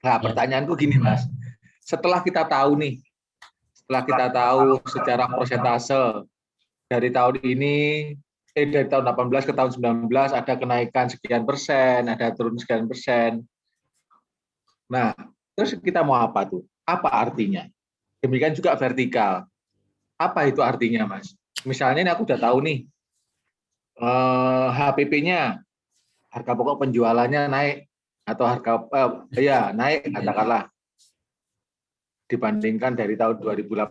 Nah, Ya. pertanyaanku gini, Mas. Setelah kita tahu nih, setelah kita tahu secara persentase dari tahun ini, dari tahun 18 ke tahun 19 ada kenaikan sekian persen, ada turun sekian persen. Nah, terus kita mau apa tuh? Apa artinya? Demikian juga vertikal. Apa itu artinya, Mas? Misalnya ini aku udah tahu nih, HPP-nya, harga pokok penjualannya naik, atau harga ya naik katakanlah dibandingkan dari tahun 2018.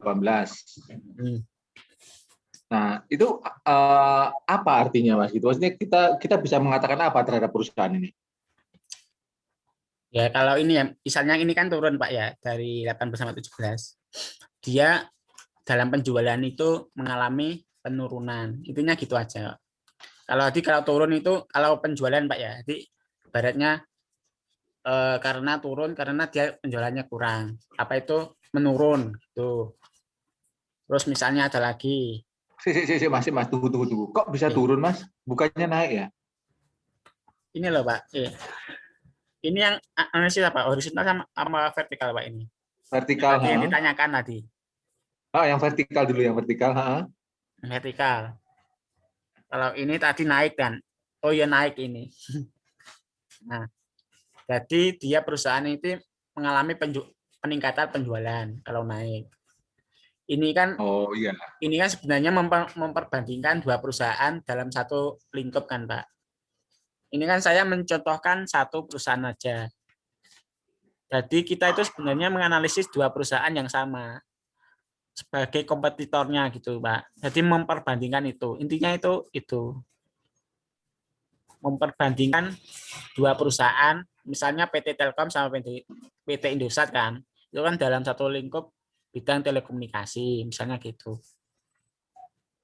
Nah, itu apa artinya, Mas? Gitu. Maksudnya kita bisa mengatakan apa terhadap perusahaan ini? Ya, kalau ini ya, misalnya ini kan turun Pak ya, dari 18 sampai 17. Dia dalam penjualan itu mengalami penurunan. Intinya gitu aja. Kalau turun itu, kalau penjualan Pak ya, jadi ibaratnya karena turun, karena dia penjualannya kurang. Apa itu? Menurun. Gitu. Terus misalnya ada lagi. Masih, Mas. Tunggu. Kok bisa turun, Mas? Bukannya naik ya? Ini loh Pak. Ini yang analisis apa? Horizontal sama vertikal Pak ini? Vertikal. Tadi yang ditanyakan tadi. Oh, yang vertikal dulu, yang vertikal. Vertikal. Kalau ini tadi naik kan? Oh ya naik ini. Nah, jadi dia perusahaan itu mengalami peningkatan penjualan kalau naik. Ini kan Oh iya. Ini kan sebenarnya memperbandingkan dua perusahaan dalam satu lingkup kan, Pak. Ini kan saya mencontohkan satu perusahaan aja. Jadi kita itu sebenarnya menganalisis dua perusahaan yang sama sebagai kompetitornya gitu, Pak. Jadi memperbandingkan itu. Intinya itu memperbandingkan dua perusahaan, misalnya PT Telkom sama PT Indosat kan. Itu kan dalam satu lingkup bidang telekomunikasi, misalnya gitu.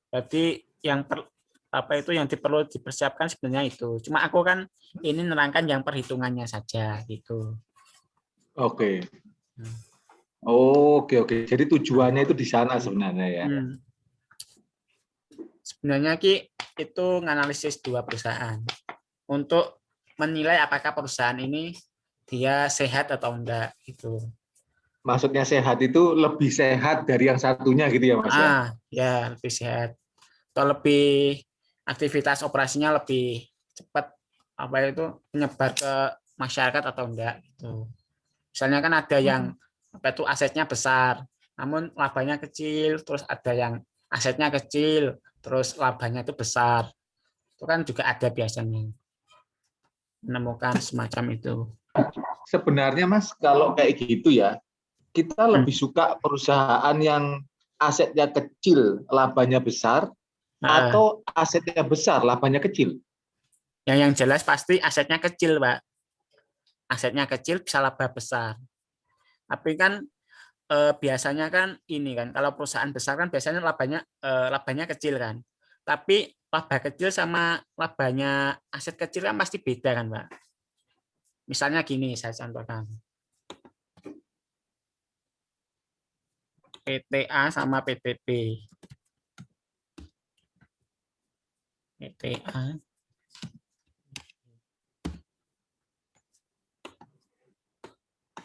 Jadi yang perlu dipersiapkan sebenarnya itu. Cuma aku kan ini nerangkan yang perhitungannya saja gitu. Oke. Oke. Jadi tujuannya itu di sana sebenarnya ya. Sebenarnya itu menganalisis dua perusahaan untuk menilai apakah perusahaan ini dia sehat atau enggak gitu. Maksudnya sehat itu lebih sehat dari yang satunya gitu ya, Mas ya? Ya lebih sehat atau lebih aktivitas operasinya lebih cepat apa itu menyebar ke masyarakat atau enggak gitu. Misalnya kan ada yang apa itu asetnya besar, namun labanya kecil, terus ada yang asetnya kecil, terus labanya itu besar. Itu kan juga ada biasanya menemukan semacam itu. Sebenarnya, Mas, kalau kayak gitu ya, kita lebih suka perusahaan yang asetnya kecil, labanya besar, Nah, atau asetnya besar, labanya kecil? yang jelas pasti asetnya kecil, Pak. Asetnya kecil bisa laba besar. Tapi kan biasanya kan ini kan kalau perusahaan besar kan biasanya labanya kecil kan. Tapi laba kecil sama labanya aset kecil kan pasti beda kan, Pak. Misalnya gini saya contohkan. PTA sama PTB. PTA.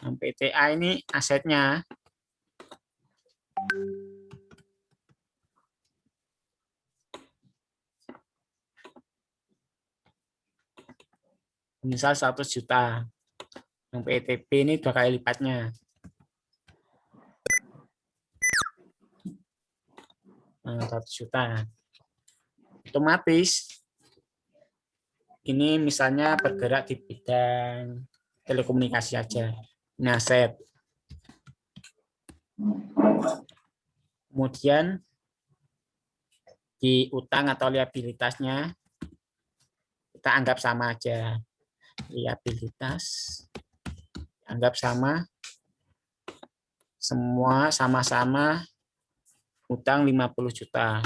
Yang PTA ini asetnya misal 100 juta. Yang PTB ini 2 kali lipatnya. 100 juta. Otomatis ini misalnya bergerak di bidang telekomunikasi aja. Ini aset. Kemudian di utang atau liabilitasnya kita anggap sama aja. Liabilitas anggap sama. Semua sama-sama utang 50 juta.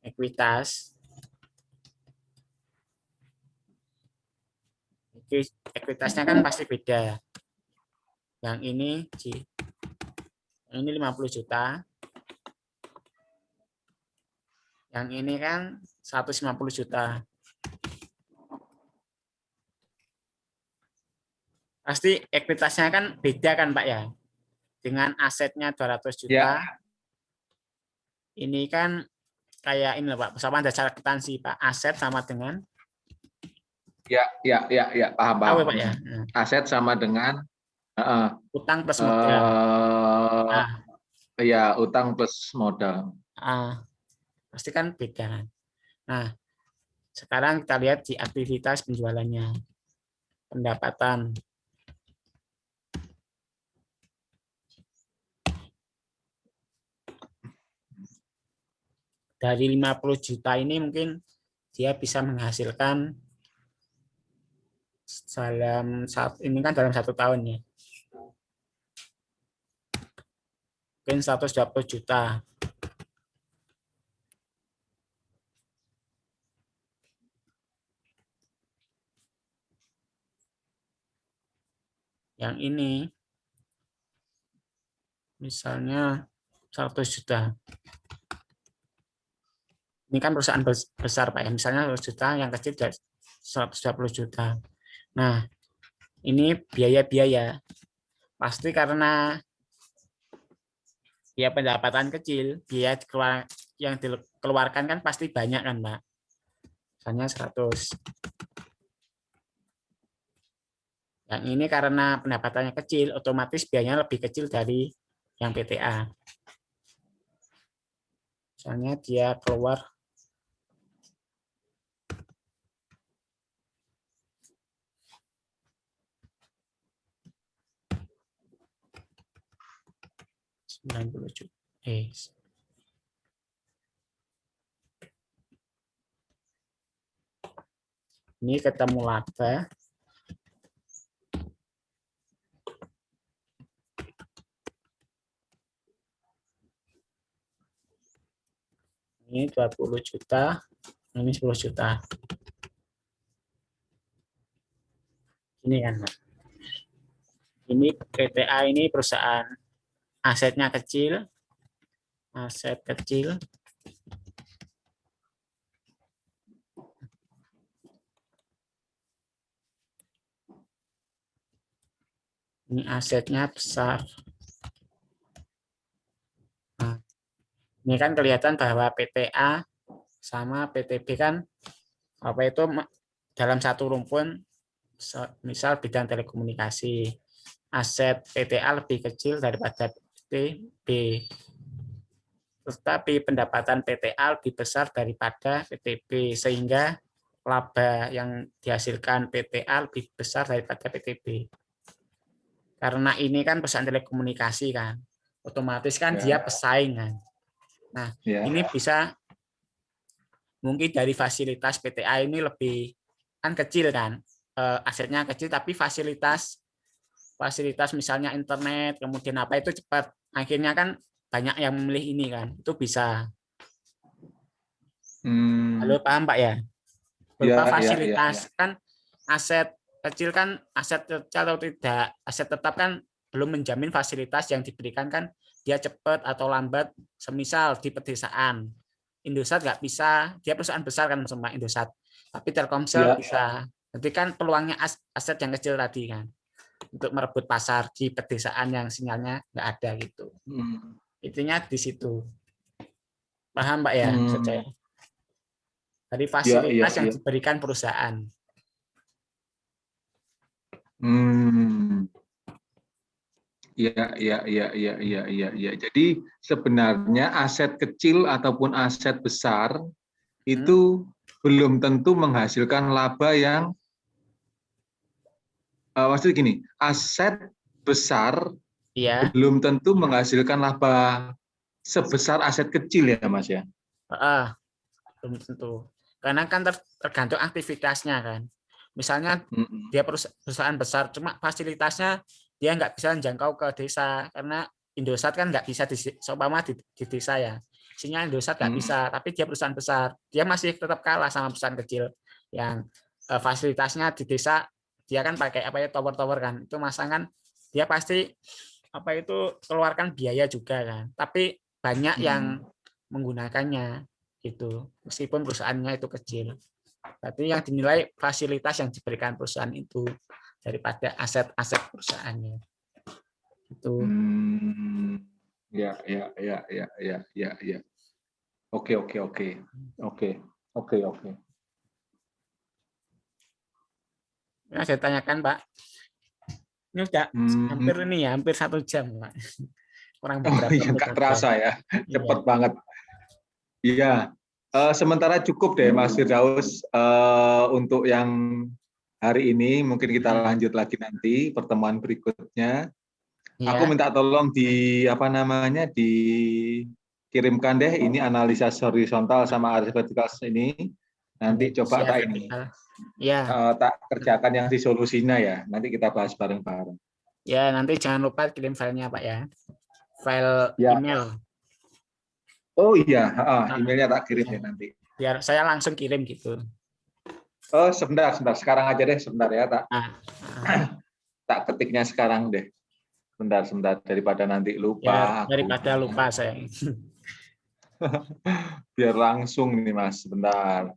Ekuitas. Ekuitasnya kan pasti beda. Yang ini Ini 50 juta. Yang ini kan 150 juta. Pasti ekuitasnya kan beda kan Pak ya? Dengan asetnya 200 juta. Ya, Ini kan kayak ini loh Pak, sama ada cara kwitansi Pak. Aset sama dengan ya, paham, tahu paham. ya Pak ya. Nah, Aset sama dengan eh, utang plus modal. eh, Ah, ya utang plus modal. pasti kan beda kan. Nah, sekarang kita lihat di aktivitas penjualannya. Pendapatan. Dari 50 juta ini mungkin dia bisa menghasilkan dalam 1 tahun ya. Mungkin 120 juta. Yang ini misalnya 100 juta. Ini kan perusahaan besar Pak ya. Misalnya 100 juta, yang kecil 120 juta. Nah, ini biaya-biaya. Pasti karena biaya pendapatan kecil, biaya yang dikeluarkan kan pasti banyak kan Pak. Misalnya 100. Yang ini karena pendapatannya kecil, otomatis biayanya lebih kecil dari yang PTA. Misalnya dia keluar 90 juta. Ini ketemu laba. Ini 20 juta, ini 10 juta. Ini kan, Pak. Ini PTA ini perusahaan asetnya kecil, aset kecil. Ini asetnya besar. Nah, ini kan kelihatan bahwa PTA sama PTB kan apa itu dalam satu rumpun, misal bidang telekomunikasi. Aset PTA lebih kecil daripada PTB. Tetapi pendapatan PTA lebih besar daripada PTB, sehingga laba yang dihasilkan PTA lebih besar daripada PTB. Karena ini kan perusahaan telekomunikasi kan, otomatis kan dia pesaing kan. Nah, ini bisa mungkin dari fasilitas PTA ini lebih kan kecil kan, asetnya kecil tapi fasilitas misalnya internet, kemudian apa itu cepat. Akhirnya kan banyak yang memilih ini kan, itu bisa. Halo, paham Pak ya? Berupa fasilitas kan aset kecil kan, aset kecil atau tidak, aset tetap kan belum menjamin fasilitas yang diberikan kan dia cepat atau lambat. Semisal di pedesaan, Indosat nggak bisa, dia perusahaan besar kan sama Indosat, tapi Telkomsel bisa. Jadi kan peluangnya aset yang kecil tadi kan untuk merebut pasar di pedesaan yang sinyalnya nggak ada gitu. Intinya di situ. Paham Pak ya? Saya dari fasilitas yang diberikan perusahaan. Iya. Jadi sebenarnya aset kecil ataupun aset besar itu belum tentu menghasilkan laba yang maksudnya gini, aset besar belum tentu menghasilkan laba sebesar aset kecil ya Mas ya. Belum tentu. Karena kan tergantung aktivitasnya kan. Misalnya dia perusahaan besar, cuma fasilitasnya dia nggak bisa menjangkau ke desa karena Indosat kan nggak bisa di desa ya. Sinyal Indosat nggak bisa, tapi dia perusahaan besar, dia masih tetap kalah sama perusahaan kecil yang fasilitasnya di desa. Dia kan pakai apa ya, tower-tower kan, itu masang kan dia pasti apa itu keluarkan biaya juga kan. Tapi banyak yang menggunakannya gitu. Meskipun perusahaannya itu kecil. Tapi yang dinilai fasilitas yang diberikan perusahaan itu daripada aset-aset perusahaannya. Itu. Ya, ya, ya, ya, ya, ya, ya. Oke, oke, oke, oke, oke, oke. Ya, saya tanyakan Pak. Ini udah hampir ini ya, hampir 1 jam Pak. Kurang Oh beberapa iya, menit nggak aja. terasa ya, Iya. cepet banget. Iya, sementara cukup deh Mas Firdaus untuk yang hari ini. Mungkin kita lanjut lagi nanti pertemuan berikutnya. Aku Iya. minta tolong dikirimkan deh ini analisa horizontal sama analisa vertikal ini. Nanti coba Analisa tak ini vertikal. Ya. tak kerjakan yang di solusinya ya. Nanti kita bahas bareng-bareng. Ya, nanti jangan lupa kirim filenya Pak ya. File Ya. email. Oh iya, Nah, emailnya tak kirim ya. ya nanti. Biar saya langsung kirim gitu. Oh sebentar, sebentar. Sekarang aja deh, sebentar ya Nah, tak ketiknya sekarang deh. Sebentar, sebentar daripada nanti ya lupa aku. daripada lupa saya. Biar langsung nih Mas, sebentar.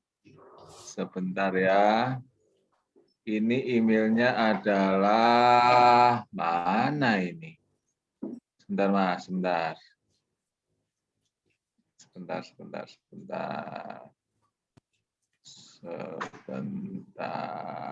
Sebentar ya. Ini emailnya adalah mana ini? Sebentar Mas, sebentar. Sebentar, sebentar, sebentar. Sebentar.